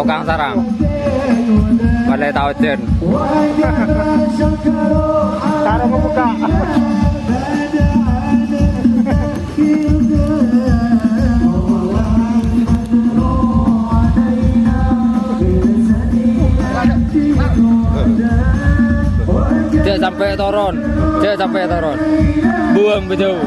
tukang sarang. Balai Taujen. Cara membuka. Cek sampai toron. Buang betul.